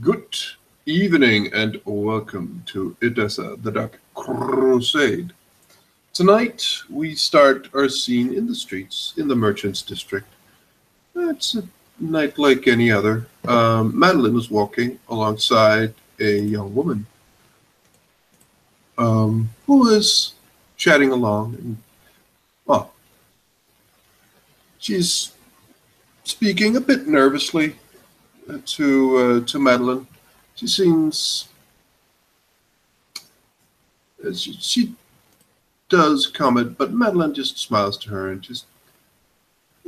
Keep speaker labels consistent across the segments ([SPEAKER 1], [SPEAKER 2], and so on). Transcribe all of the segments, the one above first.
[SPEAKER 1] Good evening and welcome to Idessa, the Dark Crusade. Tonight we start our scene in the streets in the Merchants District. It's a night like any other. Madeline was walking alongside a young woman who was chatting along. And, well, she's speaking a bit nervously to Madeline. She seems she does comment, but Madeline just smiles to her and just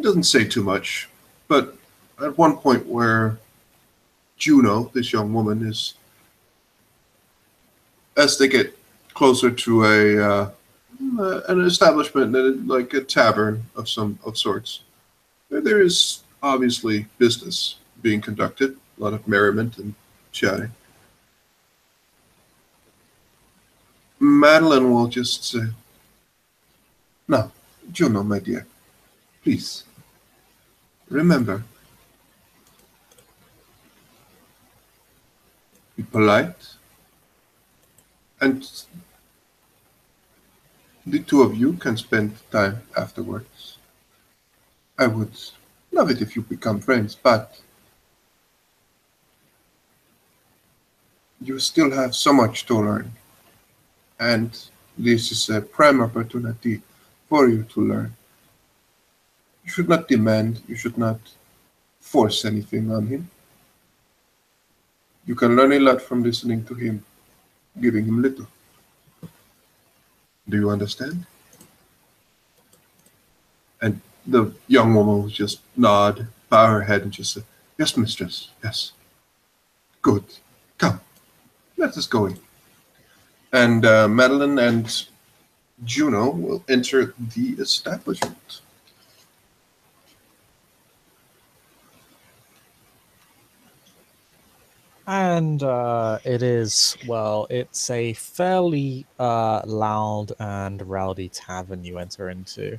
[SPEAKER 1] doesn't say too much. But at one point where Juno, this young woman, is as they get closer to an establishment, like a tavern of some of sorts, there is obviously business being conducted, a lot of merriment and chatting. Madeline will just say, "Now, Juno, my dear, please remember, be polite, and the two of you can spend time afterwards. I would love it if you become friends, but you still have so much to learn, and this is a prime opportunity for you to learn. You should not demand, you should not force anything on him. You can learn a lot from listening to him, giving him little. Do you understand?" And the young woman will just nod, bow her head, and just say, "Yes, mistress, yes. Good. Come, let us go in." And Madeline and Juno will enter the establishment.
[SPEAKER 2] And it is, well, it's a fairly loud and rowdy tavern you enter into.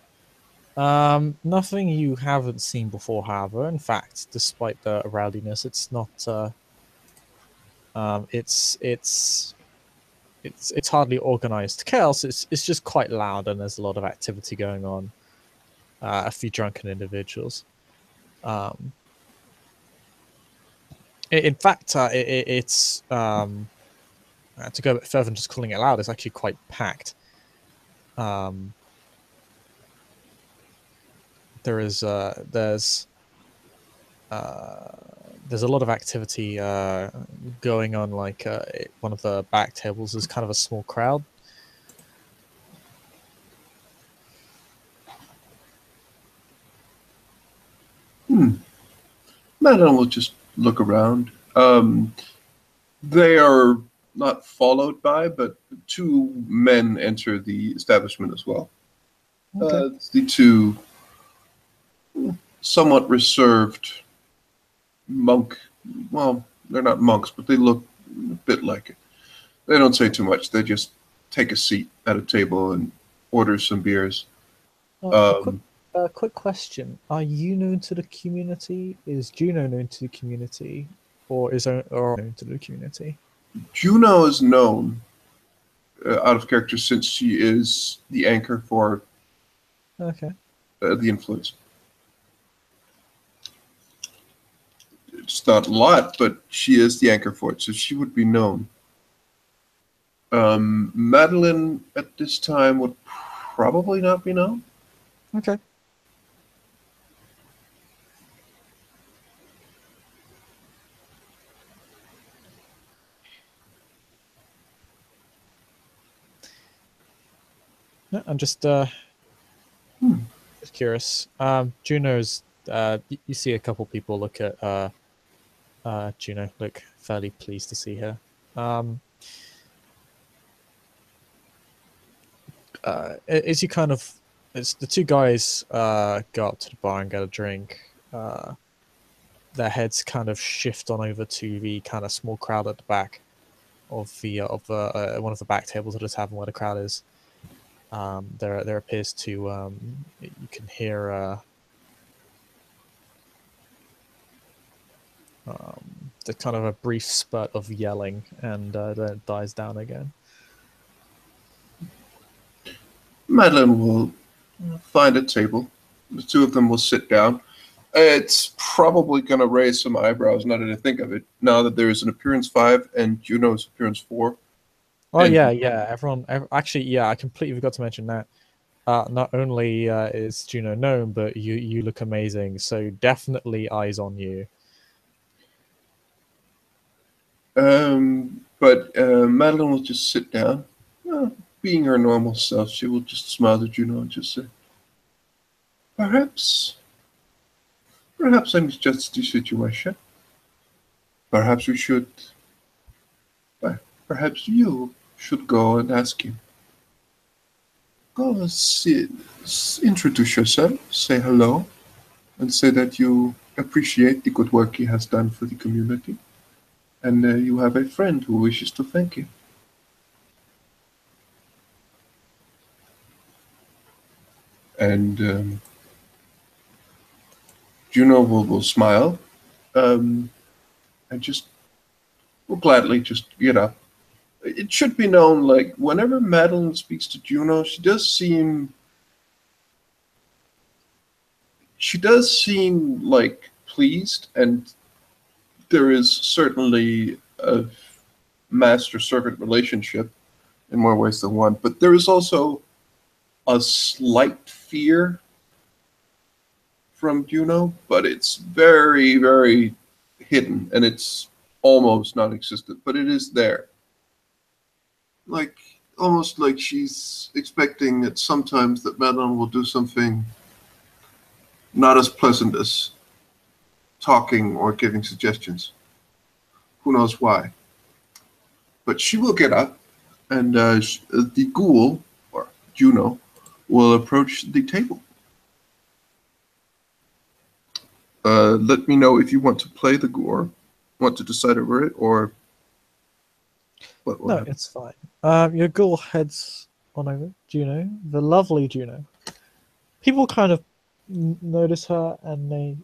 [SPEAKER 2] Nothing you haven't seen before, however. In fact, despite the rowdiness, it's not. It's hardly organized chaos. It's just quite loud, and there's a lot of activity going on. A few drunken individuals. Um, in fact, it's to go a bit further than just calling it loud. It's actually quite packed. Um, there is there's a lot of activity going on. Like one of the back tables is kind of a small crowd.
[SPEAKER 1] Hmm. Madeline will just look around. They are not followed by, but two men enter the establishment as well.
[SPEAKER 2] Okay.
[SPEAKER 1] The two somewhat reserved monk. Well, they're not monks, but they look a bit like it. They don't say too much. They just take a seat at a table and order some beers.
[SPEAKER 2] A quick
[SPEAKER 1] Um,
[SPEAKER 2] quick question: are you known to the community? Is Juno known to the community, or is or known to the community?
[SPEAKER 1] Juno is known out of character since she is the anchor for
[SPEAKER 2] Okay.
[SPEAKER 1] the influence. It's not a lot, but she is the anchor for it, so she would be known. Madeline at this time would probably not be known.
[SPEAKER 2] Okay. No, I'm
[SPEAKER 1] Hmm.
[SPEAKER 2] just curious. Juno's. You see a couple people look at Juno, look fairly pleased to see her. As you kind of, as the two guys go up to the bar and get a drink, their heads kind of shift on over to the kind of small crowd at the back of the one of the back tables of the tavern where the crowd is. There appears to you can hear the kind of a brief spurt of yelling, and then it dies down again.
[SPEAKER 1] Madeline will find a table. The two of them will sit down. It's probably going to raise some eyebrows now that I think of it. Now that there is an appearance 5 and Juno's appearance 4.
[SPEAKER 2] Oh
[SPEAKER 1] And
[SPEAKER 2] yeah, yeah. Actually, yeah. I completely forgot to mention that. Not only is Juno known, but you look amazing. So definitely eyes on you.
[SPEAKER 1] but Madeline will just sit down. Being her normal self, she will just smile at Juno and just say, Perhaps, perhaps I misjudged the situation. Perhaps we should, perhaps you should go and ask him. Go sit, introduce yourself, say hello, and say that you appreciate the good work he has done for the community, and you have a friend who wishes to thank you. And Juno will smile and just will gladly just get up. It should be known, like, whenever Madeline speaks to Juno, she does seem like pleased, and there is certainly a master servant relationship in more ways than one, but there is also a slight fear from Juno, but it's very, very hidden, and it's almost non-existent, but it is there. Like, almost like she's expecting that sometimes that Madeline will do something not as pleasant as talking or giving suggestions. Who knows why? But she will get up, and the ghoul, or Juno, will approach the table. Let me know if you want to play the gore, want to decide over it, or what will
[SPEAKER 2] No,
[SPEAKER 1] happen.
[SPEAKER 2] it's fine. Your ghoul heads on over Juno, the lovely Juno. People kind of notice her, and they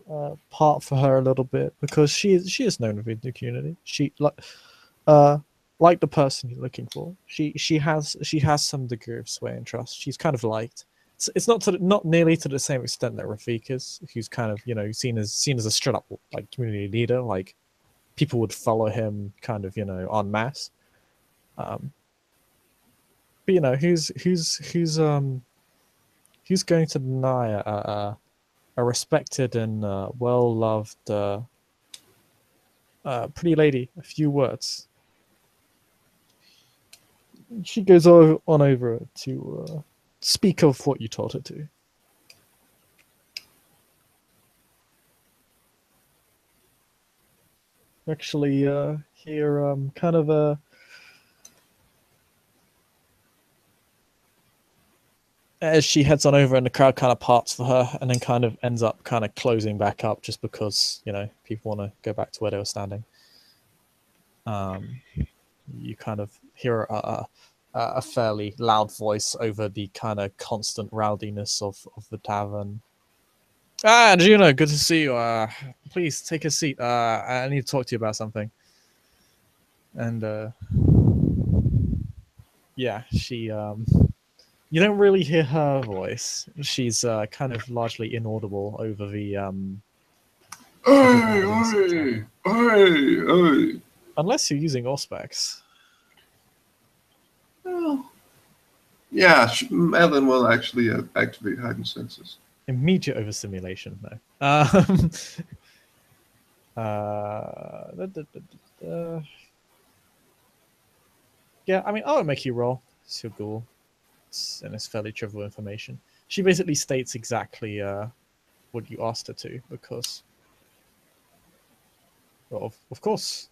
[SPEAKER 2] part for her a little bit because she is known within the community. She uh like the person you're looking for. She has some degree of sway and trust. She's kind of liked. It's not nearly to the same extent that Rafika's, who's kind of seen as a straight up like community leader. Like people would follow him kind of en masse. Um, but who's going to deny a respected and well loved pretty lady a few words? She goes on over to speak of what you told her to. Actually, hear kind of a as she heads on over, and the crowd kind of parts for her, and then kind of ends up kind of closing back up just because people want to go back to where they were standing. You kind of hear a fairly loud voice over the kind of constant rowdiness of the tavern. Juno, good to see you. Please take a seat. I need to talk to you about something. And yeah, she you don't really hear her voice. She's kind of largely inaudible over the
[SPEAKER 1] Hey, hey, hey, hey.
[SPEAKER 2] unless you're using Auspex.
[SPEAKER 1] Well, yeah, Madeline will actually activate heightened senses.
[SPEAKER 2] Immediate overstimulation, though. Yeah, I mean, I'll make you roll. It's your ghoul. And it's fairly trivial information. She basically states exactly what you asked her to, because, well, of course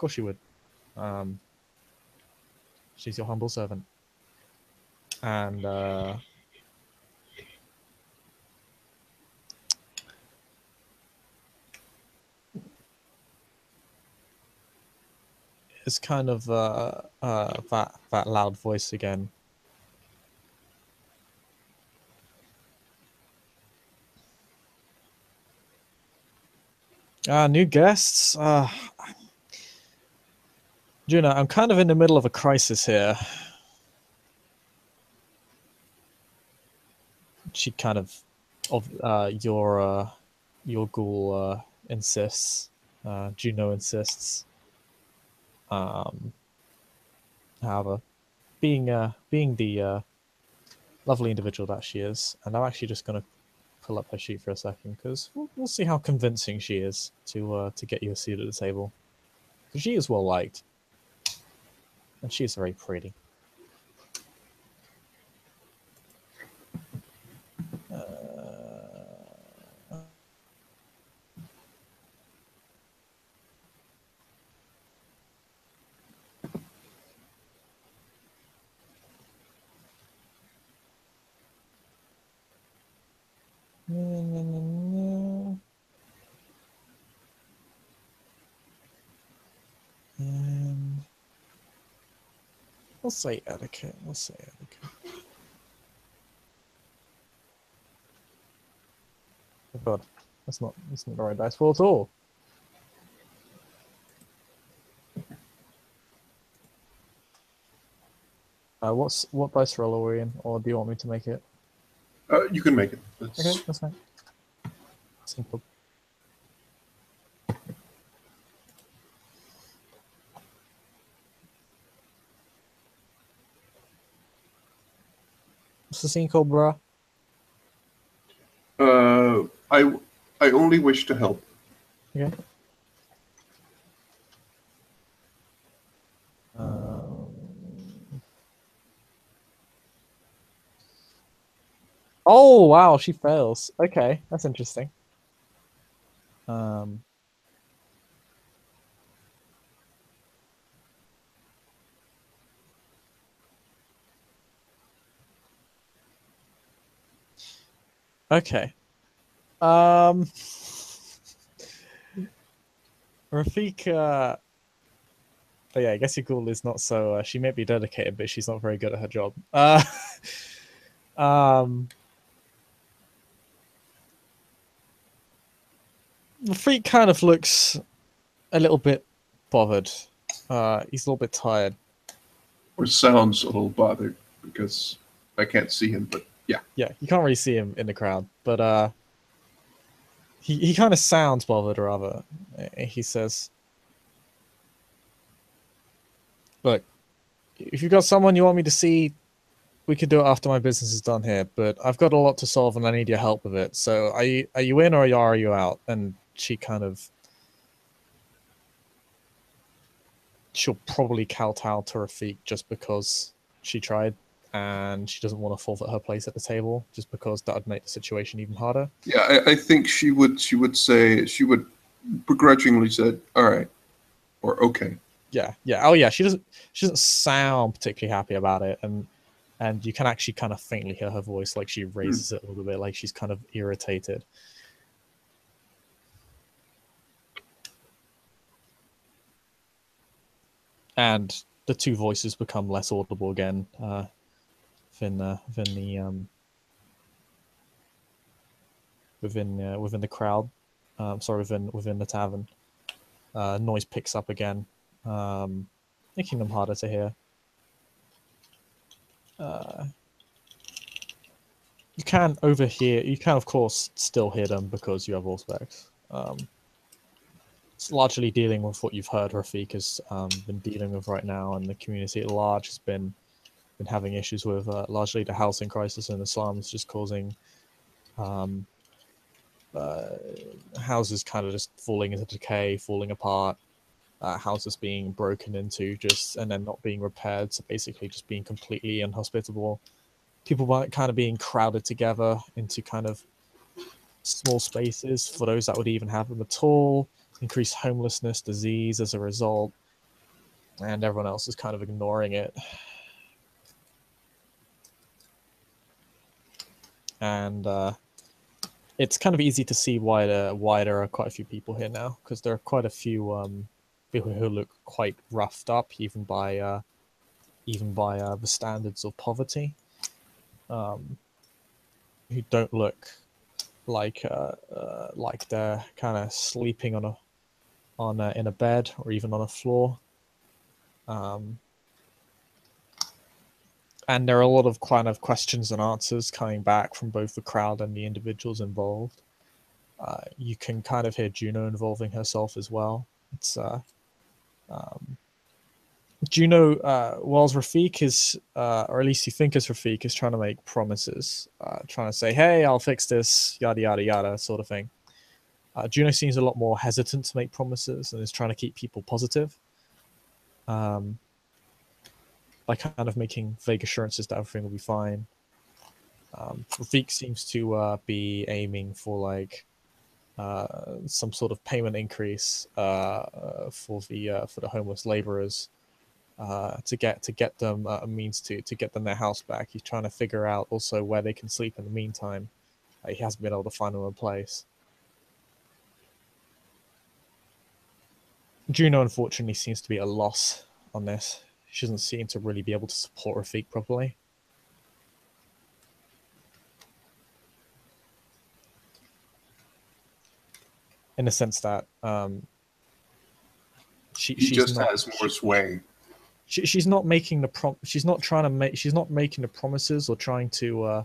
[SPEAKER 2] she would. Um, she's your humble servant, and it's kind of that loud voice again. New guests. Juno, I'm kind of in the middle of a crisis here. She kind of your ghoul insists. Juno insists. Um, However, being the lovely individual that she is, and I'm actually just going to pull up her sheet for a second because we'll see how convincing she is to get you a seat at the table. Because she is well liked, and she is very pretty. And we'll say etiquette. We'll say etiquette. Oh god, that's not the right dice roll at all. What dice roll are we in, or do you want me to make it?
[SPEAKER 1] You can make it.
[SPEAKER 2] Okay, that's fine. Simple. What's the scene called, bruh?
[SPEAKER 1] I only wish to help.
[SPEAKER 2] Okay. Oh wow, she fails. Okay, that's interesting. Um, okay. Um, Rafik. Oh yeah, I guess your ghoul is not so. She may be dedicated, but she's not very good at her job. Um, Rafik kind of looks a little bit bothered. He's a little bit tired.
[SPEAKER 1] Or sounds a little bothered because I can't see him, but yeah.
[SPEAKER 2] Yeah, you can't really see him in the crowd, but he kind of sounds bothered rather. He says, "Look, if you've got someone you want me to see, we could do it after my business is done here. But I've got a lot to solve, and I need your help with it. So are you in or are you out?" And she kind of she'll probably kowtow to Rafik just because she tried, and she doesn't want to forfeit her place at the table just because that would make the situation even harder.
[SPEAKER 1] Yeah, I think she would say she would begrudgingly say, all right, or okay.
[SPEAKER 2] Yeah. Oh yeah, she doesn't sound particularly happy about it, and you can actually kind of faintly hear her voice, like she raises it a little bit, like she's kind of irritated. And the two voices become less audible again within the crowd. Sorry, within the tavern. Noise picks up again, making them harder to hear. You can overhear. You can, of course, still hear them because you have Auspex. It's largely dealing with what you've heard Rafik has been dealing with right now, and the community at large has been having issues with largely the housing crisis in the slums, just causing houses kind of just falling into decay, falling apart, houses being broken into just and then not being repaired, so basically just being completely inhospitable. People kind of being crowded together into kind of small spaces for those that would even have them at all, increased homelessness, disease as a result, and everyone else is kind of ignoring it. And it's kind of easy to see why there are quite a few people here now, because there are quite a few people who look quite roughed up, even by the standards of poverty, who don't look like they're kind of sleeping in a bed or even on a floor. Um, and there are a lot of kind of questions and answers coming back from both the crowd and the individuals involved. You can kind of hear Juno involving herself as well. It's um, Juno, whilst Rafik is, or at least you think is Rafik, is trying to make promises, trying to say, "Hey, I'll fix this," yada yada yada, sort of thing. Juno seems a lot more hesitant to make promises and is trying to keep people positive. By kind of making vague assurances that everything will be fine. Rafik seems to be aiming for like some sort of payment increase for the homeless laborers to get them a means to get them their house back. He's trying to figure out also where they can sleep in the meantime. He hasn't been able to find them a place. Juno unfortunately seems to be at a loss on this. She doesn't seem to really be able to support Rafik properly. In the sense that
[SPEAKER 1] He
[SPEAKER 2] she's
[SPEAKER 1] just
[SPEAKER 2] not
[SPEAKER 1] has more sway.
[SPEAKER 2] she's not making the she's not trying to make she's not making the promises or trying to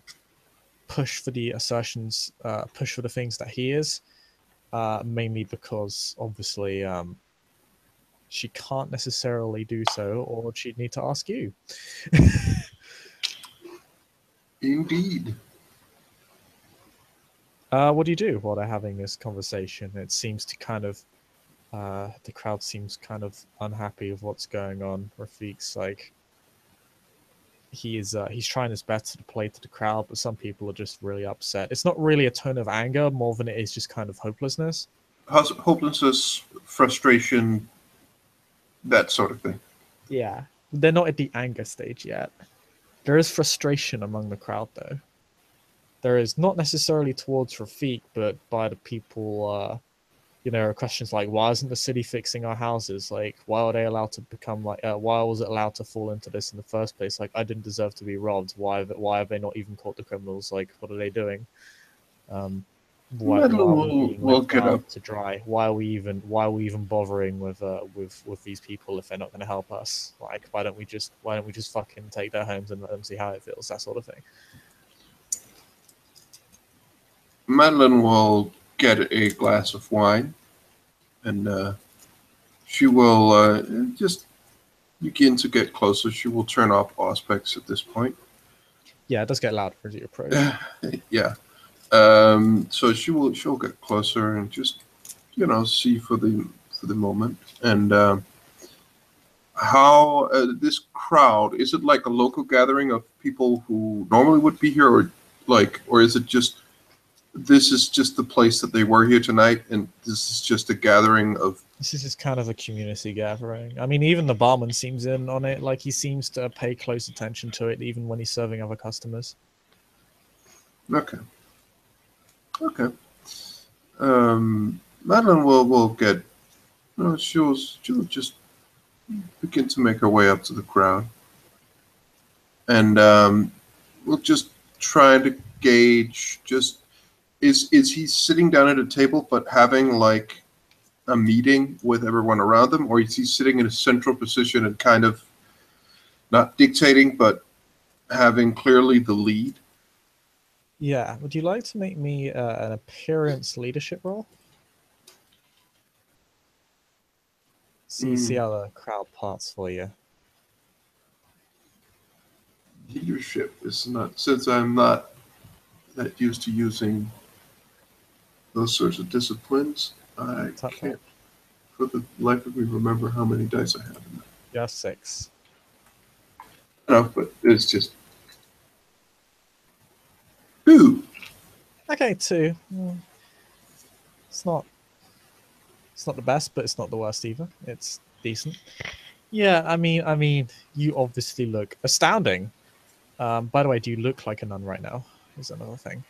[SPEAKER 2] push for the assertions, push for the things that he is, mainly because obviously she can't necessarily do so, or she'd need to ask you.
[SPEAKER 1] Indeed.
[SPEAKER 2] What do you do while they're having this conversation? It seems to kind of the crowd seems kind of unhappy with what's going on. Rafik's like he's trying his best to play to the crowd, but some people are just really upset. It's not really a tone of anger more than it is just kind of hopelessness.
[SPEAKER 1] Hopelessness, frustration, that sort of thing.
[SPEAKER 2] Yeah, they're not at the anger stage yet. There is frustration among the crowd, though. There is not necessarily towards Rafik, but by the people. Questions like, why isn't the city fixing our houses? Like, why are they allowed to become like? Why was it allowed to fall into this in the first place? Like, I didn't deserve to be robbed. Why have they not even caught the criminals? Like, what are they doing? Why
[SPEAKER 1] Madeline
[SPEAKER 2] are we being
[SPEAKER 1] will
[SPEAKER 2] left
[SPEAKER 1] get up.
[SPEAKER 2] out to dry? Why are we even bothering with these people if they're not going to help us? Like, why don't we just fucking take their homes and let them see how it feels? That sort of thing.
[SPEAKER 1] Madeline will get a glass of wine, and she will just begin to get closer. She will turn off Auspex at this point.
[SPEAKER 2] Yeah, it does get louder as you approach.
[SPEAKER 1] Yeah. So she'll get closer and just see for the moment. And how this crowd, is it like a local gathering of people who normally would be here, or is it just this is just the place that they were here tonight, and this is just a gathering of?
[SPEAKER 2] This is just kind of a community gathering. I mean, even the barman seems in on it. Like, he seems to pay close attention to it, even when he's serving other customers.
[SPEAKER 1] Okay. Madeline will get. She'll just begin to make her way up to the crowd, and we'll just try to gauge. Just is he sitting down at a table, but having like a meeting with everyone around them, or is he sitting in a central position and kind of not dictating, but having clearly the lead?
[SPEAKER 2] Yeah. Would you like to make me an appearance leadership role? See how the crowd parts for you.
[SPEAKER 1] Leadership is not, since I'm not that used to using those sorts of disciplines, I can't for the life of me remember how many dice I have in that.
[SPEAKER 2] Just 6.
[SPEAKER 1] No, but it's just 2.
[SPEAKER 2] Okay, 2. It's not the best, but it's not the worst either. It's decent. Yeah, I mean, you obviously look astounding. By the way, do you look like a nun right now? Is another thing.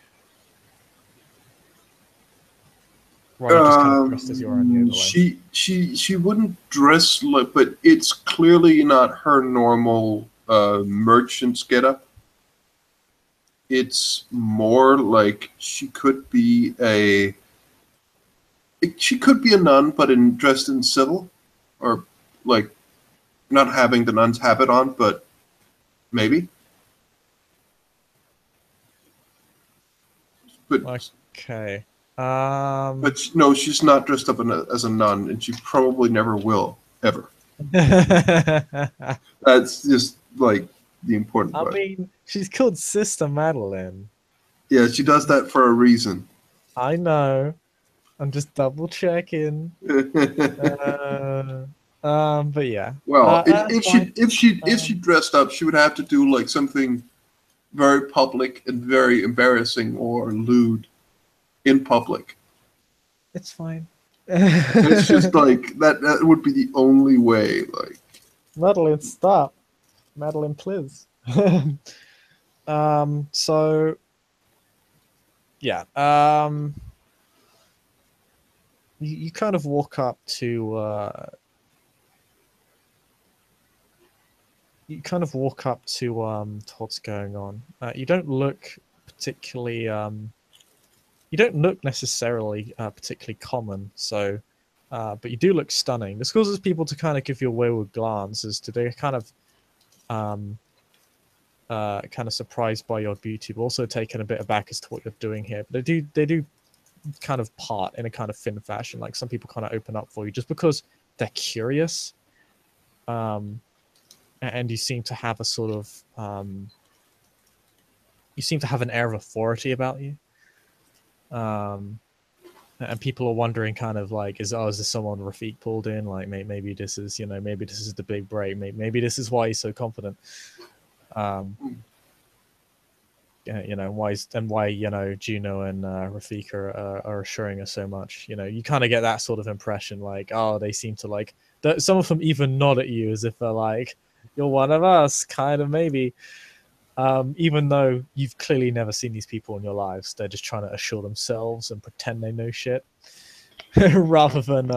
[SPEAKER 2] Right, you just kind of dressed as you are in the overlay.
[SPEAKER 1] She wouldn't dress like, but it's clearly not her normal merchant's getup. It's more like she could be a nun, but dressed in civil, or like not having the nun's habit on, but maybe. But
[SPEAKER 2] Okay.
[SPEAKER 1] no, she's not dressed up as a nun, and she probably never will ever. That's just like the important
[SPEAKER 2] I
[SPEAKER 1] part.
[SPEAKER 2] mean, she's called Sister Madeline.
[SPEAKER 1] Yeah, she does that for a reason.
[SPEAKER 2] I know. I'm just double checking. But yeah.
[SPEAKER 1] Well,
[SPEAKER 2] That's fine.
[SPEAKER 1] if she dressed up, she would have to do like something very public and very embarrassing or lewd in public.
[SPEAKER 2] It's fine.
[SPEAKER 1] It's just like that would be the only way. Like,
[SPEAKER 2] Madeline, stop. Madeline, please. So yeah. You kind of walk up to to what's going on. You don't look particularly you don't look necessarily particularly common, so but you do look stunning. This causes people to kind of give you a wayward glance as to they're um, kind of surprised by your beauty, but also taken a bit aback as to what you're doing here. But they do kind of part in a kind of thin fashion. Like some people kind of open up for you just because they're curious, and you seem to have a sort of you seem to have an air of authority about you. Um, and people are wondering kind of like is this someone Rafik pulled in, like maybe this is maybe this is the big break, maybe this is why he's so confident, um why Juno and Rafik are assuring us so much. You kind of get that sort of impression, like, oh, they seem to like some of them even nod at you as if they're like, you're one of us, kind of, maybe. Even though you've clearly never seen these people in your lives, they're just trying to assure themselves and pretend they know shit rather than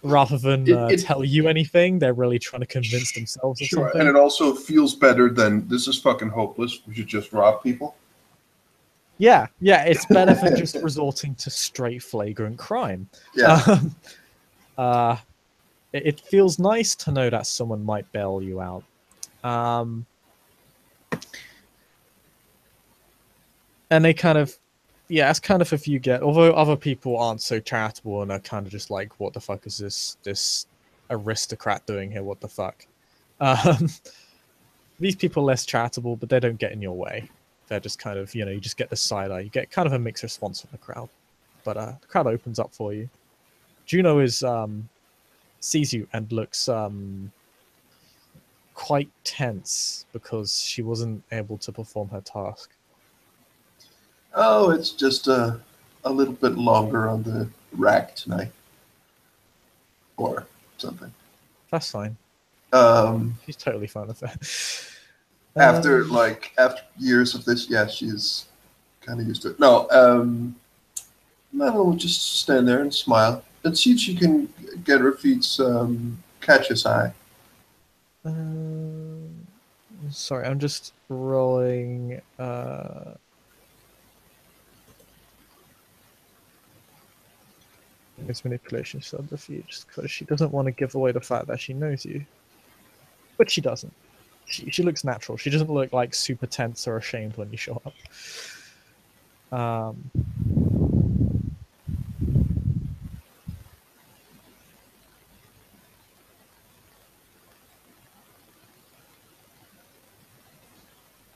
[SPEAKER 1] it
[SPEAKER 2] tell you anything. They're really trying to convince themselves of
[SPEAKER 1] sure, and
[SPEAKER 2] something.
[SPEAKER 1] it also feels better than this is fucking hopeless. We should just rob people.
[SPEAKER 2] Yeah, it's better than just resorting to straight flagrant crime.
[SPEAKER 1] Yeah.
[SPEAKER 2] Um, uh, it feels nice to know that someone might bail you out. Um, and they kind of, yeah, it's kind of if you get, although other people aren't so charitable and are kind of just like, what the fuck is this aristocrat doing here? What the fuck? Um, these people are less charitable, but they don't get in your way. They're just kind of, you just get the side eye. You get kind of a mixed response from the crowd, but the crowd opens up for you. Juno sees you and looks quite tense because she wasn't able to perform her task.
[SPEAKER 1] Oh, it's just a little bit longer on the rack tonight, or something.
[SPEAKER 2] That's fine.
[SPEAKER 1] Um,
[SPEAKER 2] She's totally fine with that.
[SPEAKER 1] after years of this, yeah, she's kind of used to it. No, Madeline will just stand there and smile and see if she can get her feet catch his eye.
[SPEAKER 2] Sorry, I'm just rolling. It's manipulation subterfuge because she doesn't want to give away the fact that she knows you, but she doesn't. She looks natural. She doesn't look like super tense or ashamed when you show up.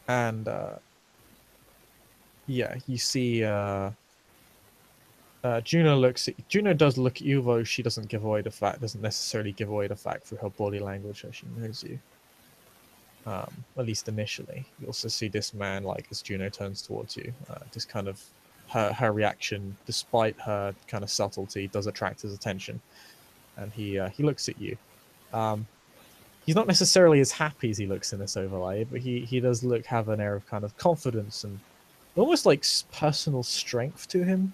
[SPEAKER 2] And yeah, you see Juno does look at you, though she doesn't necessarily give away the fact through her body language that she knows you. At least initially. You also see this man, like, as Juno turns towards you, this kind of her reaction, despite her kind of subtlety, does attract his attention, and he looks at you. He's not necessarily as happy as he looks in this overlay, but he does have an air of kind of confidence and almost like personal strength to him.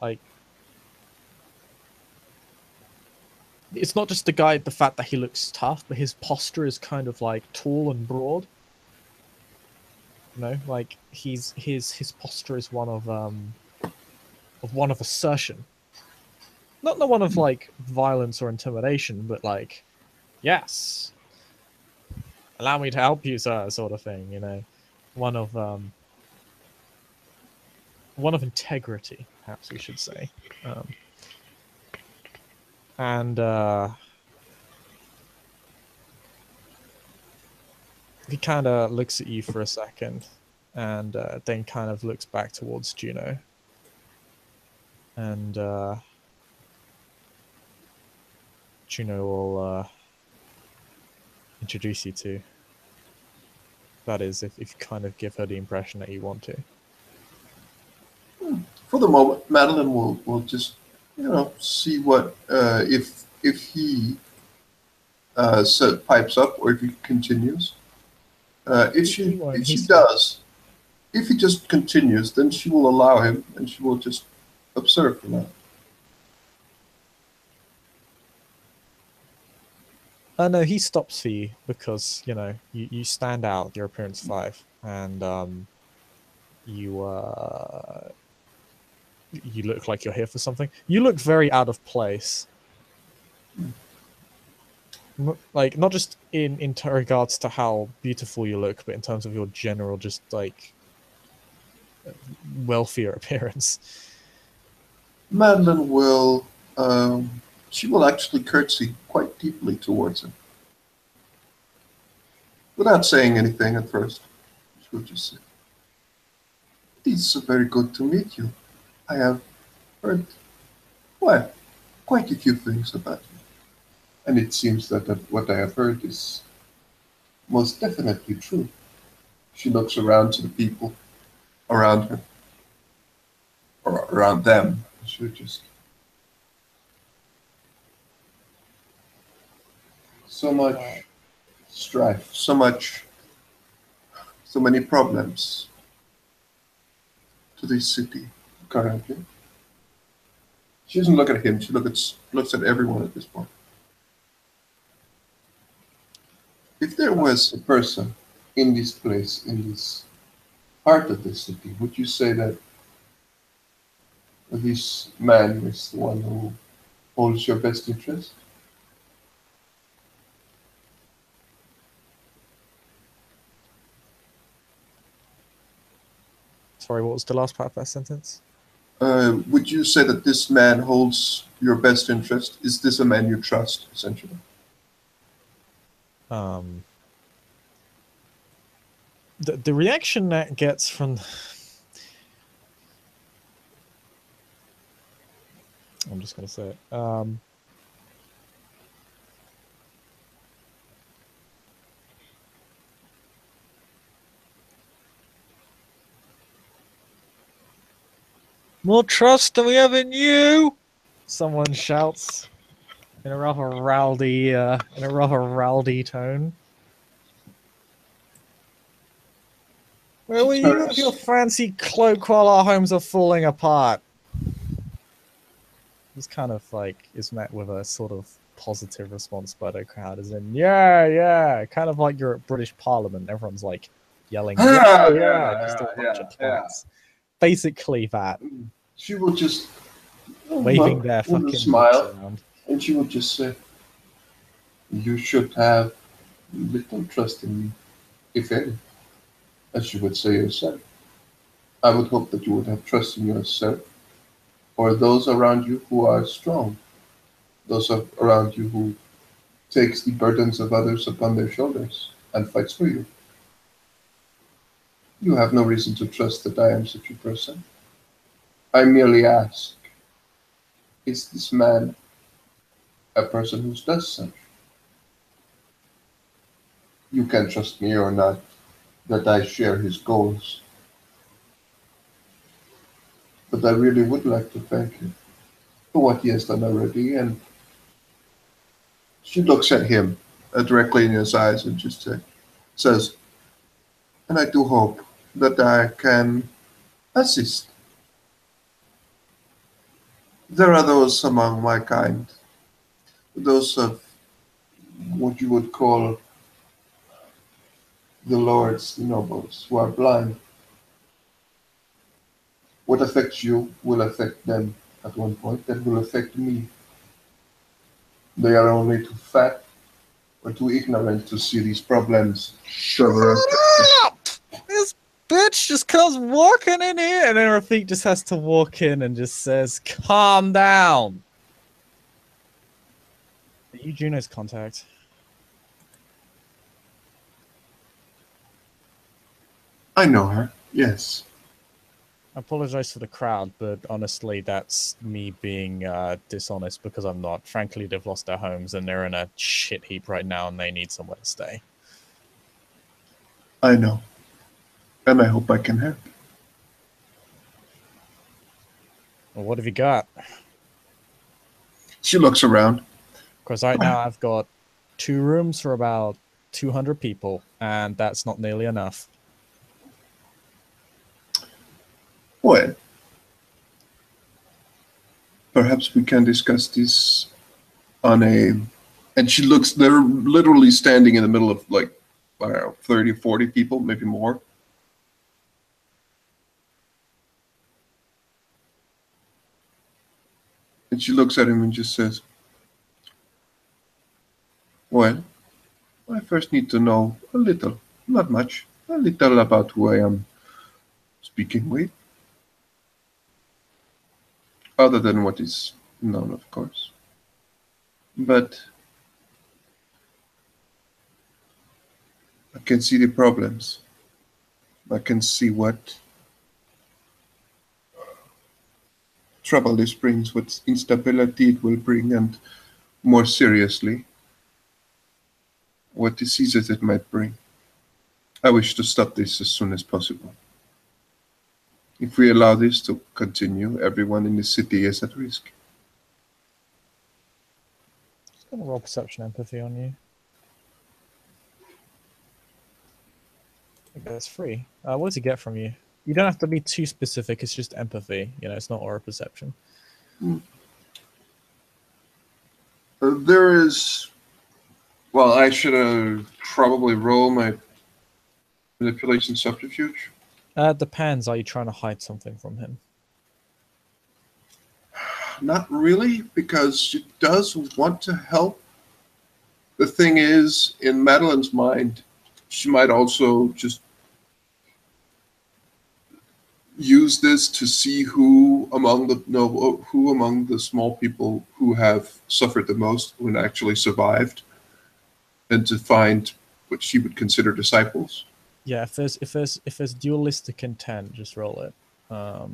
[SPEAKER 2] Like, it's not just the fact that he looks tough, but his posture is kind of like tall and broad. Like his posture is one of assertion. not one of like violence or intimidation, but like, yes, allow me to help you, sir, sort of thing. You know, one of um, one of integrity, perhaps we should say. Um, and he kind of looks at you for a second, and then kind of looks back towards Juno, and Juno will introduce you to. That is, if you kind of give her the impression that you want to.
[SPEAKER 1] For the moment, Madeline will just, see what if he pipes up or if he continues. If
[SPEAKER 2] He
[SPEAKER 1] she
[SPEAKER 2] won't.
[SPEAKER 1] if she
[SPEAKER 2] He's fine.
[SPEAKER 1] does, if he just continues, then she will allow him and she will just observe for now.
[SPEAKER 2] No, he stops for you because you know you stand out. Your appearance 5, and you you look like you're here for something. You look very out of place. Like not just in regards to how beautiful you look, but in terms of your general just like wealthier appearance.
[SPEAKER 1] Madeline will she will actually curtsy quite deeply towards him without saying anything at first. She will just say, "It is so very good to meet you. I have heard well, quite a few things about you, and it seems that what I have heard is most definitely true." She looks around to the people around her, or around them. She would just so much strife, so many problems to this city currently. She doesn't look at him. She looks at everyone at this point. If there was a person in this place, in this heart of the city, would you say that this man is the one who holds your best interest?
[SPEAKER 2] Sorry, what was the last part of that sentence?
[SPEAKER 1] Would you say that this man holds your best interest? Is this a man you trust, essentially?
[SPEAKER 2] Um, the reaction that gets from I'm just gonna say it. More trust than we have in you. Someone shouts in a rather rowdy tone. Where
[SPEAKER 1] She
[SPEAKER 2] were you with your
[SPEAKER 1] turns.
[SPEAKER 2] fancy cloak while our homes are falling apart? This kind of like is met with a sort of positive response by the crowd, as in, yeah, yeah, kind of like you're at British Parliament. Everyone's like yelling, yeah,
[SPEAKER 1] Ah,
[SPEAKER 2] yeah,
[SPEAKER 1] yeah,
[SPEAKER 2] just a
[SPEAKER 1] yeah,
[SPEAKER 2] bunch of
[SPEAKER 1] yeah, yeah.
[SPEAKER 2] twats. Basically that,
[SPEAKER 1] She will just
[SPEAKER 2] waving their
[SPEAKER 1] with a
[SPEAKER 2] fucking books
[SPEAKER 1] smile,
[SPEAKER 2] around.
[SPEAKER 1] and she will just say, "You should have little trust in me, if any," as you would say yourself. I would hope that you would have trust in yourself or those around you who are strong, around you who takes the burdens of others upon their shoulders and fights for you. You have no reason to trust that I am such a person. I merely ask, is this man a person who does such? You can trust me or not that I share his goals, but I really would like to thank him for what he has done already. And she looks at him directly in his eyes and just says, and I do hope that I can assist. There are those among my kind, those of what you would call the lords, the nobles, who are blind. What affects you will affect them. at one point that will affect me. They are only too fat or too ignorant to see these problems. Cover up.
[SPEAKER 2] Shut up! This bitch just comes walking in here, and then Rafik just has to walk in and just says, "Calm down." Are you Juno's contact?
[SPEAKER 1] I know her, yes.
[SPEAKER 2] I apologize for the crowd, but honestly, that's me being dishonest because I'm not. Frankly, they've lost their homes and they're in a shit heap right now and they need somewhere to stay.
[SPEAKER 1] I know. And I hope I can help.
[SPEAKER 2] Well, what have you got?
[SPEAKER 1] She looks around.
[SPEAKER 2] Because right now I've got 2 rooms for about 200 people, and that's not nearly enough.
[SPEAKER 1] Well, perhaps we can discuss this on a. And she looks, they're literally standing in the middle of like, I don't know, 30, 40 people, maybe more. And she looks at him and just says, well, I first need to know a little, not much, a little about who I am speaking with, other than what is known, of course. But I can see the problems. I can see what trouble this brings, what instability it will bring, and more seriously, what diseases it might bring. I wish to stop this as soon as possible. If we allow this to continue, everyone in the city is at risk.
[SPEAKER 2] Just gonna roll perception empathy on you. I think that's free. What does he get from you? You don't have to be too specific. It's just empathy. You know, it's not aura perception.
[SPEAKER 1] There is. Well, I should have probably roll my manipulation subterfuge.
[SPEAKER 2] It depends. Are you trying to hide something from him?
[SPEAKER 1] Not really, because she does want to help. The thing is, in Madeline's mind, she might also just use this to see who among the who among the small people who have suffered the most who actually survived, and to find what she would consider disciples.
[SPEAKER 2] Yeah, if there's dualistic intent, just roll it.
[SPEAKER 1] I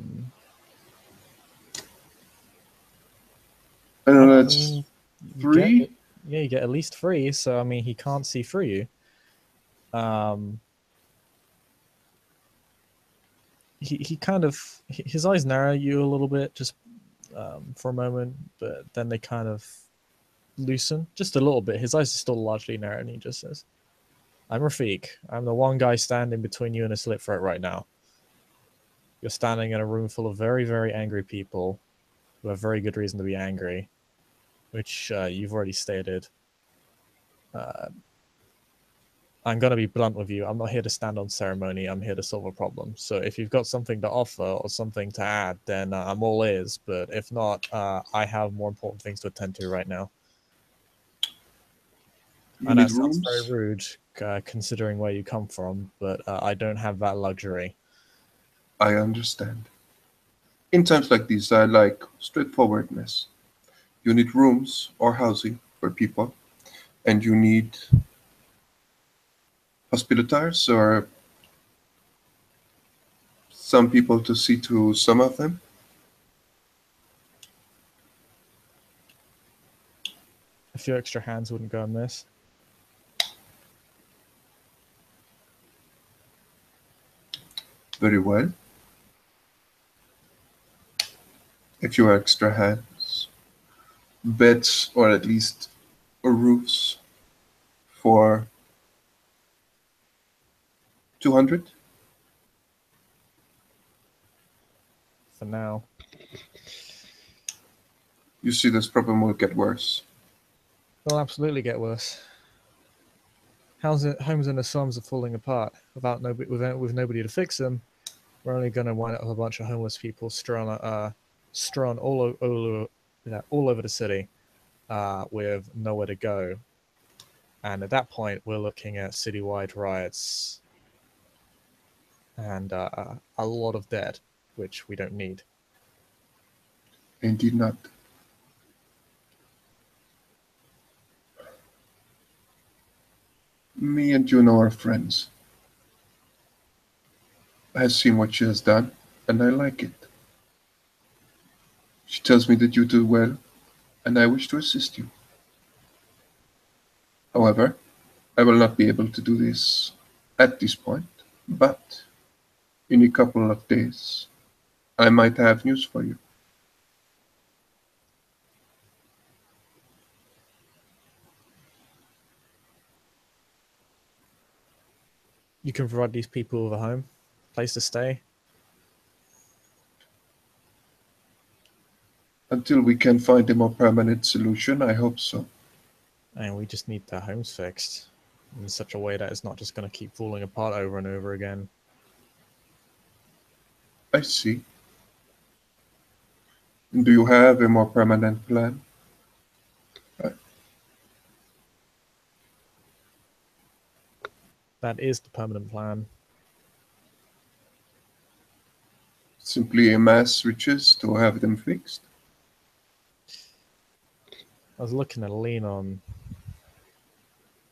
[SPEAKER 1] know
[SPEAKER 2] I
[SPEAKER 1] that's
[SPEAKER 2] mean, you
[SPEAKER 1] 3.
[SPEAKER 2] get, yeah, you get at least 3. So I mean, he can't see through you. He kind of his eyes narrow you a little bit just for a moment, but then they kind of loosen just a little bit. His eyes are still largely narrow, and he just says, "I'm Rafik. I'm the one guy standing between you and a slit throat right now. You're standing in a room full of very, very angry people who have very good reason to be angry, which you've already stated. Uh, I'm going to be blunt with you. I'm not here to stand on ceremony. I'm here to solve a problem. So if you've got something to offer or something to add, then I'm all ears. But if not, I have more important things to attend to right now."
[SPEAKER 1] You
[SPEAKER 2] And
[SPEAKER 1] need
[SPEAKER 2] that sounds very
[SPEAKER 1] rooms.
[SPEAKER 2] rude, considering where you come from, but I don't have that luxury.
[SPEAKER 1] I understand. In times like these, I like straightforwardness. You need rooms or housing for people, and you need hospitalers or some people to see to some of them.
[SPEAKER 2] A few extra hands wouldn't go amiss.
[SPEAKER 1] Very well. If you are extra hands, beds or at least roofs for 200.
[SPEAKER 2] For now.
[SPEAKER 1] You see, this problem will get worse.
[SPEAKER 2] It'll absolutely get worse. Homes in the slums are falling apart without nobody with nobody to fix them. We're only going to wind up with a bunch of homeless people strewn strewn all over the city, with nowhere to go. And at that point, we're looking at citywide riots and a lot of dead, which we don't need.
[SPEAKER 1] Indeed not. Me and Juno are friends. I have seen what she has done, and I like it. She tells me that you do well, and I wish to assist you. However, I will not be able to do this at this point, but in a couple of days, I might have news for you.
[SPEAKER 2] You can provide these people with a home, place to stay.
[SPEAKER 1] Until we can find a more permanent solution, I hope so.
[SPEAKER 2] And we just need their homes fixed in such a way that it's not just going to keep falling apart over and over again.
[SPEAKER 1] I see. Do you have a more permanent plan? Uh,
[SPEAKER 2] That is the permanent plan.
[SPEAKER 1] Simply amass riches to have them fixed?
[SPEAKER 2] I was looking to lean on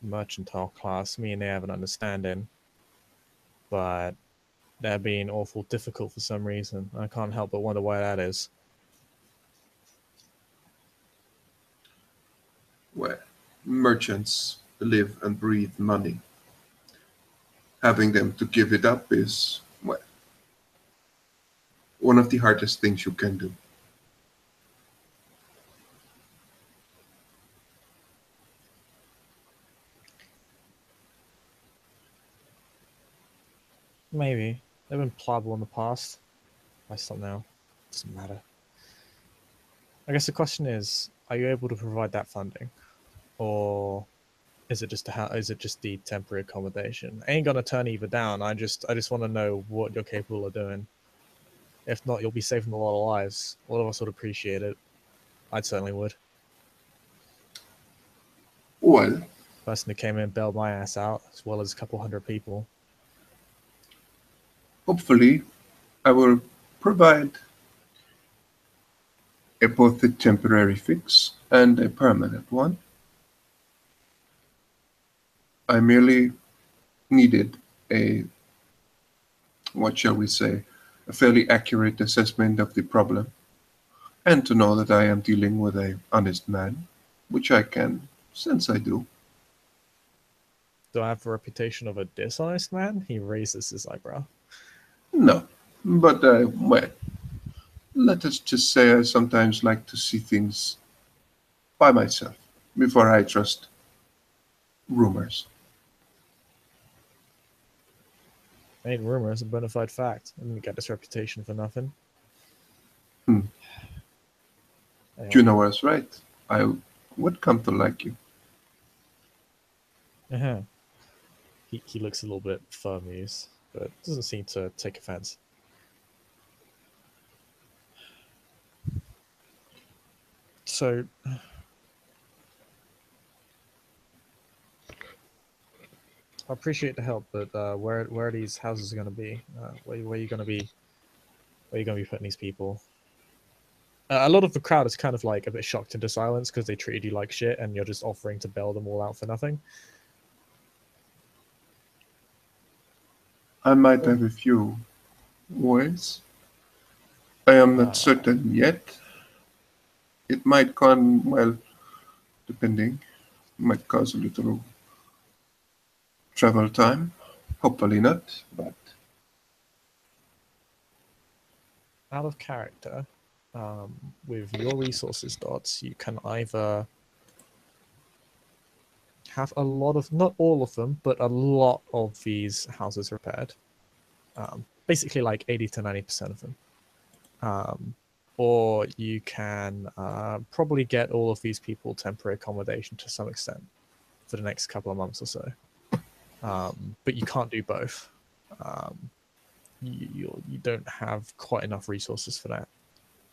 [SPEAKER 2] mercantile class. Me and they have an understanding, but they're being awful difficult for some reason. I can't help but wonder why that is.
[SPEAKER 1] Well, merchants live and breathe money. Having them to give it up is, well, one of the hardest things you can do.
[SPEAKER 2] Maybe. They've been pliable in the past. I still know. Doesn't matter. I guess the question is, are you able to provide that funding? Or is it just is it just the temporary accommodation? I ain't gonna turn either down. I just want to know what you're capable of doing. If not, you'll be saving a lot of lives. A lot of us would appreciate it. I certainly would.
[SPEAKER 1] Well,
[SPEAKER 2] Person who came in bailed my ass out, as well as a couple hundred people.
[SPEAKER 1] hopefully, I will provide both a temporary fix and a permanent one. I merely needed a, what shall we say, a fairly accurate assessment of the problem, and to know that I am dealing with an honest man, which I can sense I do.
[SPEAKER 2] Do I have a reputation of a dishonest man? He raises his eyebrow.
[SPEAKER 1] No, but well, let us just say I sometimes like to see things by myself before I trust rumors.
[SPEAKER 2] Ain't rumors, a bona fide fact. I didn't get this reputation for nothing.
[SPEAKER 1] Hmm.
[SPEAKER 2] Anyway.
[SPEAKER 1] You know what's right. I would come to like you.
[SPEAKER 2] Uh-huh. He looks a little bit firm-used, but doesn't seem to take offense. So, I appreciate the help, but where are these houses going to be? Where are you going to be? Where are you going to be putting these people? A lot of the crowd is kind of like a bit shocked into silence because they treated you like shit, and you're just offering to bail them all out for nothing.
[SPEAKER 1] I might have a few ways. I am not
[SPEAKER 2] Uh,
[SPEAKER 1] certain yet. It might con well, depending, might cause a little travel time. Hopefully not, but
[SPEAKER 2] Out of character, with your resources dots, you can either have a lot of, not all of them, but a lot of these houses repaired. Basically, like 80 to 90% of them. Or you can probably get all of these people temporary accommodation to some extent for the next couple of months or so. But you can't do both. You don't have quite enough resources for that.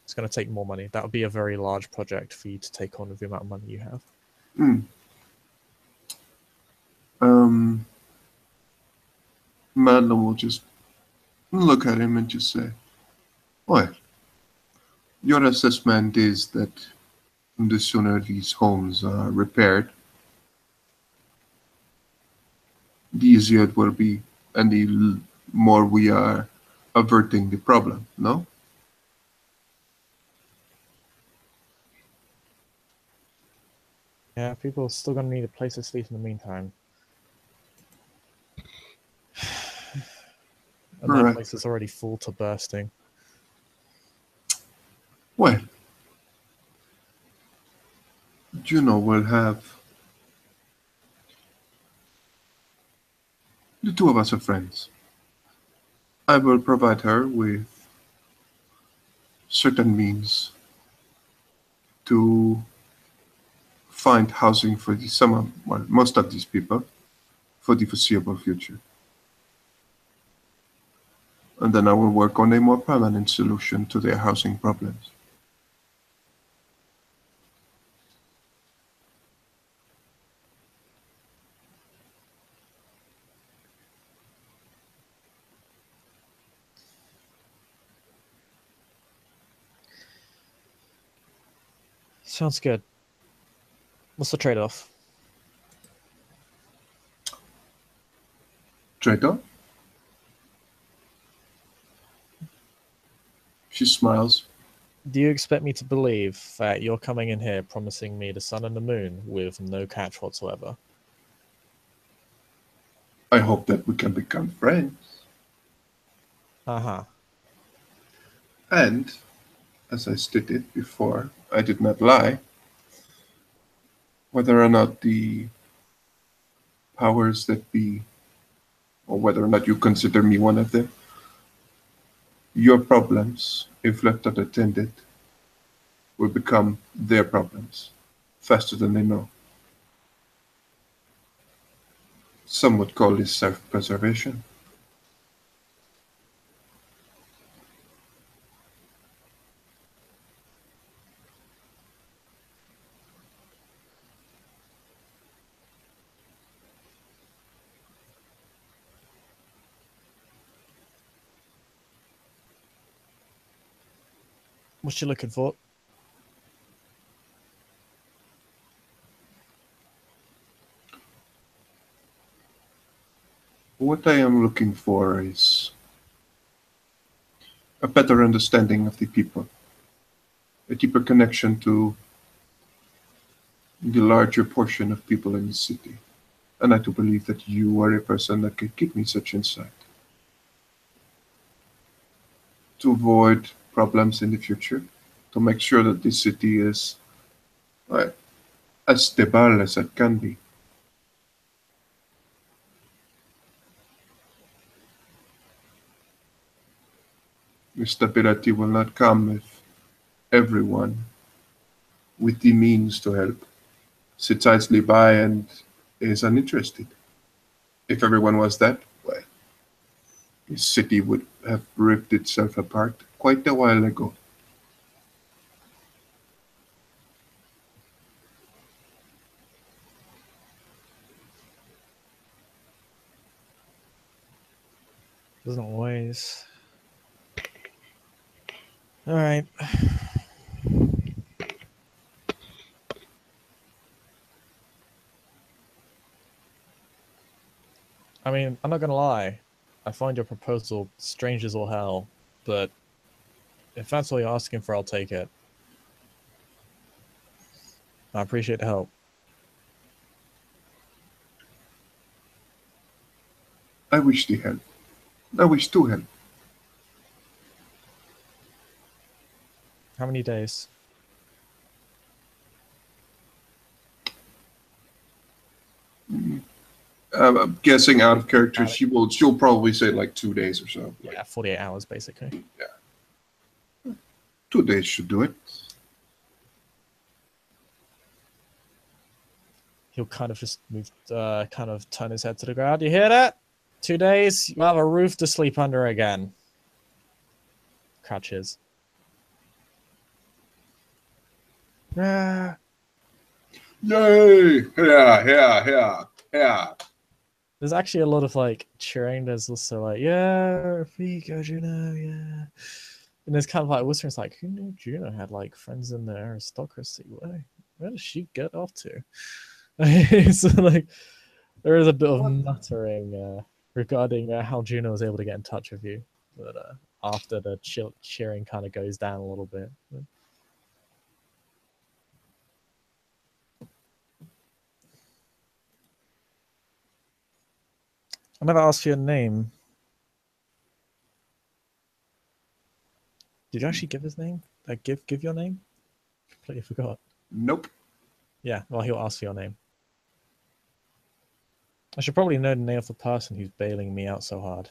[SPEAKER 2] It's going to take more money. That would be a very large project for you to take on with the amount of money you have.
[SPEAKER 1] Madeline will just look at him and just say, well, your assessment is that the sooner these homes are repaired, the easier it will be, and the more we are averting the problem, no?
[SPEAKER 2] Yeah, people are still going to need a place to sleep in the meantime. And
[SPEAKER 1] All
[SPEAKER 2] that
[SPEAKER 1] right.
[SPEAKER 2] place is already full to bursting.
[SPEAKER 1] Well, Juno will have. The two of us are friends. I will provide her with certain means to find housing for most of these people for the foreseeable future. And then I will work on a more permanent solution to their housing problems.
[SPEAKER 2] Sounds good. What's the trade-off?
[SPEAKER 1] Traitor? She smiles.
[SPEAKER 2] Do you expect me to believe that you're coming in here promising me the sun and the moon with no catch whatsoever?
[SPEAKER 1] I hope that we can become friends.
[SPEAKER 2] Uh-huh.
[SPEAKER 1] And, as I stated before, I did not lie. Whether or not the powers that be, or whether or not you consider me one of them, your problems, if left unattended, will become their problems faster than they know. Some would call this self-preservation.
[SPEAKER 2] What you looking for?
[SPEAKER 1] What I am looking for is a better understanding of the people, a deeper connection to the larger portion of people in the city. And I do believe that you are a person that can give me such insight to avoid problems in the future, to make sure that the city is uh, as stable as it can be. The stability will not come if everyone with the means to help sits idly by and is uninterested. If everyone was that, well, the city would have ripped itself apart quite a while ago.
[SPEAKER 2] Doesn't always. All right. I mean, I'm not gonna lie. I find your proposal strange as all hell, but if that's all you're asking for, I'll take it. I appreciate the help.
[SPEAKER 1] I wish to help. I wish to help.
[SPEAKER 2] How many days?
[SPEAKER 1] I'm guessing out of character, she'll probably say like 2 days or so.
[SPEAKER 2] Yeah, 48 hours basically.
[SPEAKER 1] Yeah, 2 days should do it.
[SPEAKER 2] He'll kind of just kind of turn his head to the ground. You hear that? 2 days, you have a roof to sleep under again. Crouches. Ah.
[SPEAKER 1] Yay! Yeah, yeah, yeah, yeah.
[SPEAKER 2] There's actually a lot of like cheering. There's also like, yeah, Figo, Juno, yeah. And there's kind of like whispering, it's like, who knew Juno had like friends in the aristocracy? Where does she get off to? So like, there is a bit of
[SPEAKER 1] What?
[SPEAKER 2] muttering regarding how Juno was able to get in touch with you, but after the cheering kind of goes down a little bit. I never asked for your name. Did you actually give his name? Like, give your name? Completely forgot.
[SPEAKER 1] Nope.
[SPEAKER 2] Yeah, well, he'll ask for your name. I should probably know the name of the person who's bailing me out so hard,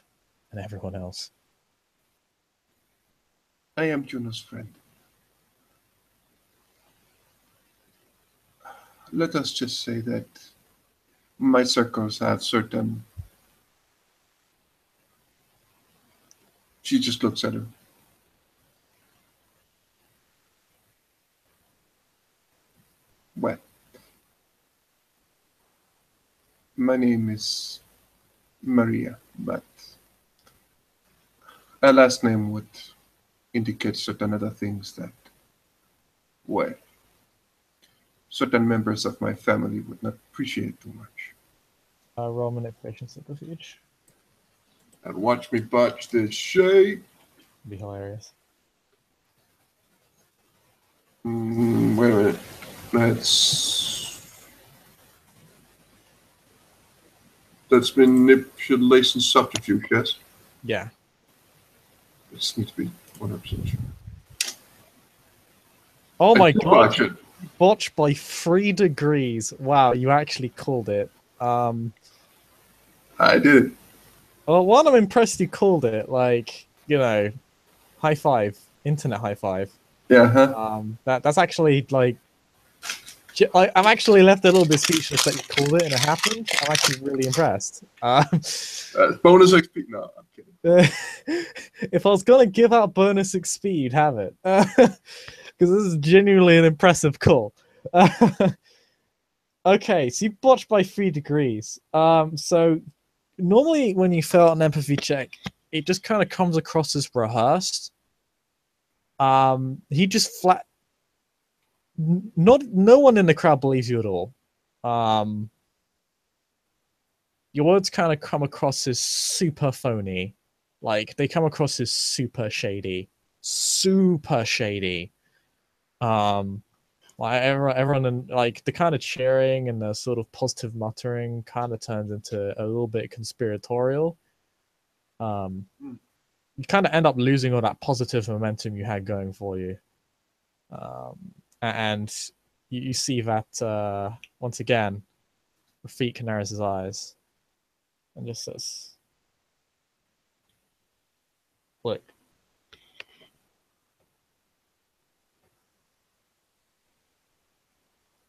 [SPEAKER 2] and everyone else.
[SPEAKER 1] I am Juno's friend. Let us just say that my circles have certain. She just looks at her. Well, my name is Maria, but a last name would indicate certain other things that, well, certain members of my family would not appreciate too much.
[SPEAKER 2] Roll manipulation subterfuge.
[SPEAKER 1] And watch me botch this shade.
[SPEAKER 2] Be hilarious.
[SPEAKER 1] Wait a minute. That's manipulation subterfuge, yes?
[SPEAKER 2] Yeah.
[SPEAKER 1] This needs to be 100% sure.
[SPEAKER 2] Oh
[SPEAKER 1] I
[SPEAKER 2] my
[SPEAKER 1] do
[SPEAKER 2] god.
[SPEAKER 1] botch it.
[SPEAKER 2] Botch by 3 degrees. Wow, you actually called it.
[SPEAKER 1] I did it.
[SPEAKER 2] Well, one, I'm impressed you called it. Like, high five, internet high five.
[SPEAKER 1] Yeah, huh?
[SPEAKER 2] That's actually like, I'm actually left a little bit speechless that you called it and it happened. I'm actually really impressed.
[SPEAKER 1] Bonus XP. No, I'm kidding.
[SPEAKER 2] If I was gonna give out bonus XP, you'd have it, because this is genuinely an impressive call. Okay, so you botched by 3 degrees. So normally when you fill out an empathy check, it just kind of comes across as rehearsed. He just flat. Not no one in the crowd believes you at all. Um, your words kind of come across as super phony, like they come across as super shady, super shady. Um, like everyone and like the kind of cheering and the sort of positive muttering kind of turns into a little bit conspiratorial. Um,
[SPEAKER 1] Hmm.
[SPEAKER 2] you kind of end up losing all that positive momentum you had going for you. And you see that once again, Rafik narrows his eyes and just says, "Look,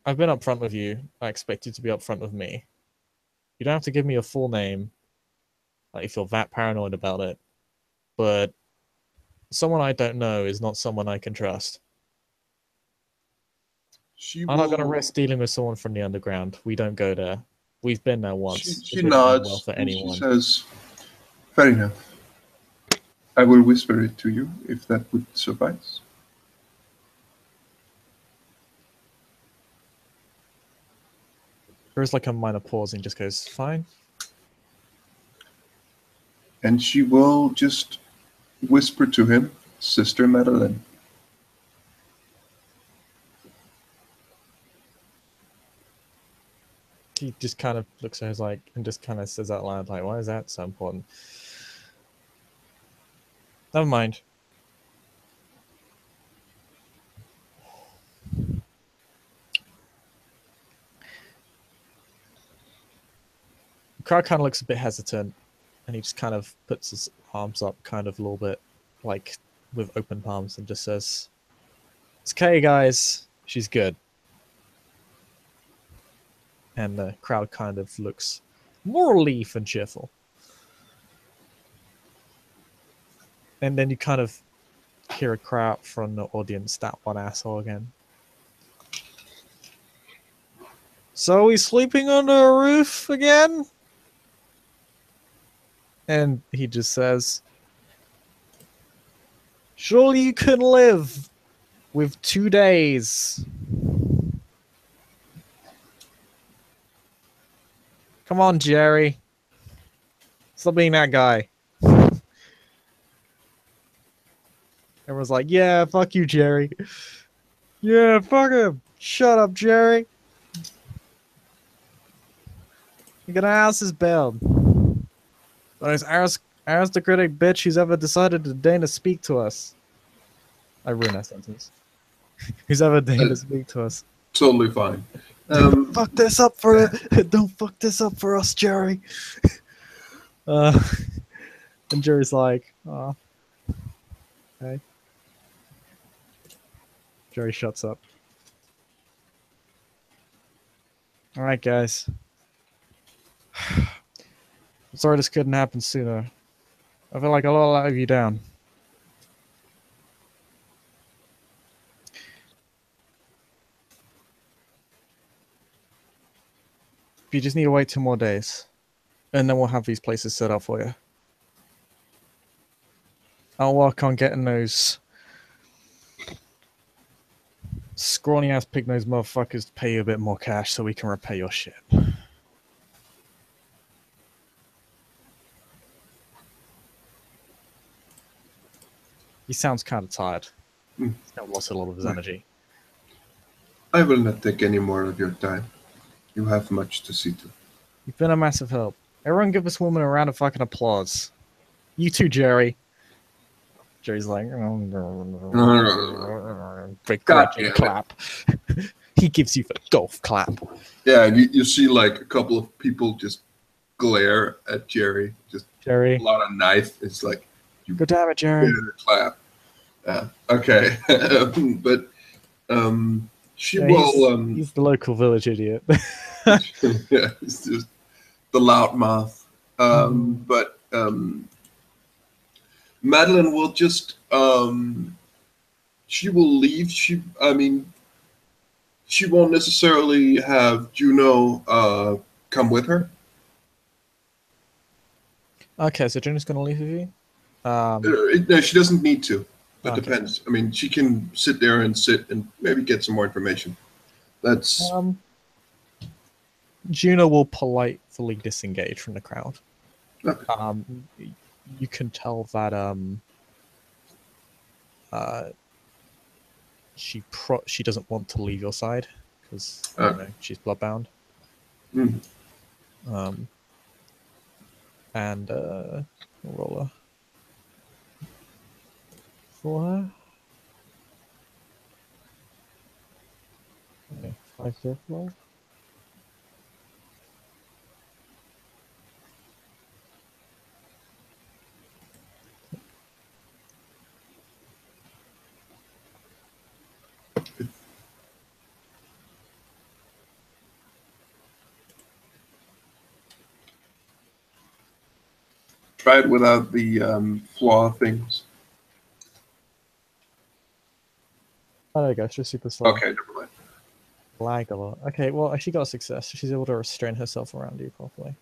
[SPEAKER 2] I've been upfront with you. I expect you to be upfront with me. You don't have to give me your full name, like if you're that paranoid about it. But someone I don't know is not someone I can trust.
[SPEAKER 1] She
[SPEAKER 2] I'm not going to
[SPEAKER 1] will.
[SPEAKER 2] risk dealing with someone from the underground. We don't go there. We've been there once.
[SPEAKER 1] She
[SPEAKER 2] It didn't end well
[SPEAKER 1] nods
[SPEAKER 2] for
[SPEAKER 1] and she
[SPEAKER 2] anyone."
[SPEAKER 1] says, "Fair enough. I will whisper it to you if that would suffice."
[SPEAKER 2] There's like a minor pause and he just goes, "Fine."
[SPEAKER 1] And she will just whisper to him, "Sister Madeline."
[SPEAKER 2] He just kind of looks at us like and just kind of says out loud, like, "Why is that so important?" Never mind. The crowd kind of looks a bit hesitant, and he just kind of puts his arms up, kind of a little bit, like with open palms, and just says, "It's okay, guys. She's good." And the crowd kind of looks more relief and cheerful. And then you kind of hear a cry out from the audience, "That one asshole again." So he's sleeping under a roof again? And he just says, surely you can live with 2 days. Come on, Jerry. Stop being that guy. Everyone's like, yeah, fuck you, Jerry. Yeah, fuck him. Shut up, Jerry. You're gonna house his bailed. The most aristocratic bitch who's ever decided to deign to speak to us. I ruined that sentence. Who's ever deigned to speak to us.
[SPEAKER 1] Totally fine.
[SPEAKER 2] Don't fuck this up for don't fuck this up for us, Jerry. And Jerry's like, oh, okay. Jerry shuts up. All right, guys. I'm sorry this couldn't happen sooner. I feel like a lot of you down. You just need to wait 2 more days, and then we'll have these places set up for you. I'll work on getting those scrawny ass pig nosed motherfuckers to pay you a bit more cash so we can repay your shit. He sounds kind of tired. He's now lost a lot of his energy.
[SPEAKER 1] I will not take any more of your time. You have much to see to.
[SPEAKER 2] You've been a massive help. Everyone give this woman a round of fucking applause. You too, Jerry. Jerry's like, big clap. He gives you the golf clap.
[SPEAKER 1] Yeah, and you see like a couple of people just glare at Jerry. Just
[SPEAKER 2] Jerry.
[SPEAKER 1] a lot of knife. It's like, you
[SPEAKER 2] Good damn it, Jerry.
[SPEAKER 1] clap. Okay. But she
[SPEAKER 2] Yeah,
[SPEAKER 1] will.
[SPEAKER 2] He's the local village idiot.
[SPEAKER 1] Yeah, it's just the loudmouth. But Madeline will just. She will leave. She won't necessarily have Juno come with her.
[SPEAKER 2] Okay, so Juno's going to leave with you?
[SPEAKER 1] No, she doesn't need to. It
[SPEAKER 2] Okay.
[SPEAKER 1] depends. I mean, she can sit there and maybe get some more information. That's
[SPEAKER 2] Juno will politely disengage from the crowd.
[SPEAKER 1] okay.
[SPEAKER 2] You can tell that she doesn't want to leave your side because she's bloodbound. And we'll roll her for her. Okay, 5 hit roll.
[SPEAKER 1] Try it without the flaw things.
[SPEAKER 2] Oh, there you go. She's super slow.
[SPEAKER 1] Okay, never mind.
[SPEAKER 2] Lag a lot. Okay, well, she got a success. She's able to restrain herself around you properly.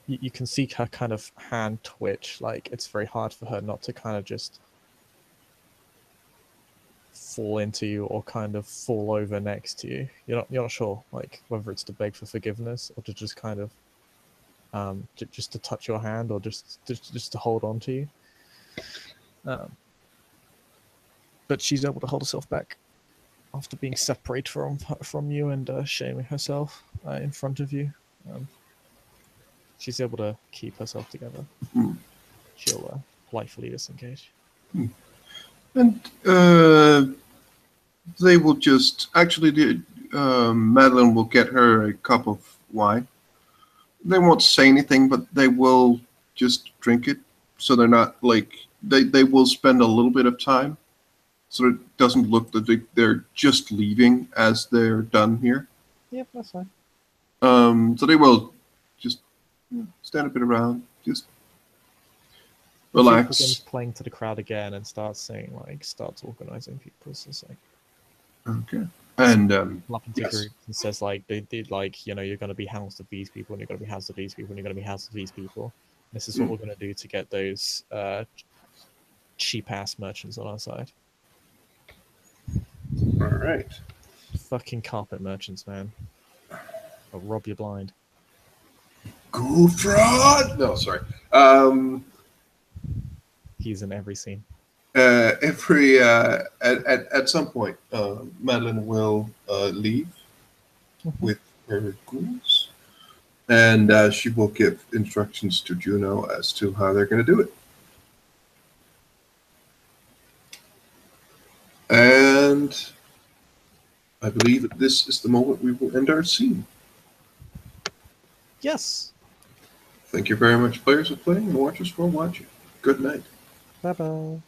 [SPEAKER 2] You can see her kind of hand twitch. Like, it's very hard for her not to kind of just fall into you or kind of fall over next to you. You're not sure, like, whether it's to beg for forgiveness or to just kind of just to touch your hand or just to hold on to you. But she's able to hold herself back after being separated from you and shaming herself in front of you. She's able to keep herself together. She'll politely disengage.
[SPEAKER 1] And they will just actually. Madeline will get her a cup of wine. They won't say anything, but they will just drink it. So they're not like they will spend a little bit of time, so it doesn't look that they're just leaving as they're done here.
[SPEAKER 2] Yep, that's fine.
[SPEAKER 1] So they will just stand a bit around, just relax.
[SPEAKER 2] She begins playing to the crowd again and starts saying, like, starts organizing people. So it's like,
[SPEAKER 1] Okay. And
[SPEAKER 2] Up into
[SPEAKER 1] yes.
[SPEAKER 2] groups and says like they did like you're going to be housed of these people and you're going to be housed of these people and you're going to be housed of these people. This is what we're going to do to get those cheap ass merchants on our side.
[SPEAKER 1] All right.
[SPEAKER 2] Fucking carpet merchants, man. They'll rob you blind.
[SPEAKER 1] Go fraud. No, sorry. Um,
[SPEAKER 2] He's in every scene.
[SPEAKER 1] At some point, Madeline will leave with her ghouls, and she will give instructions to Juno as to how they're going to do it. And I believe that this is the moment we will end our scene.
[SPEAKER 2] Yes.
[SPEAKER 1] Thank you very much, players, for playing and watchers for watching. Good night.
[SPEAKER 2] Bye bye.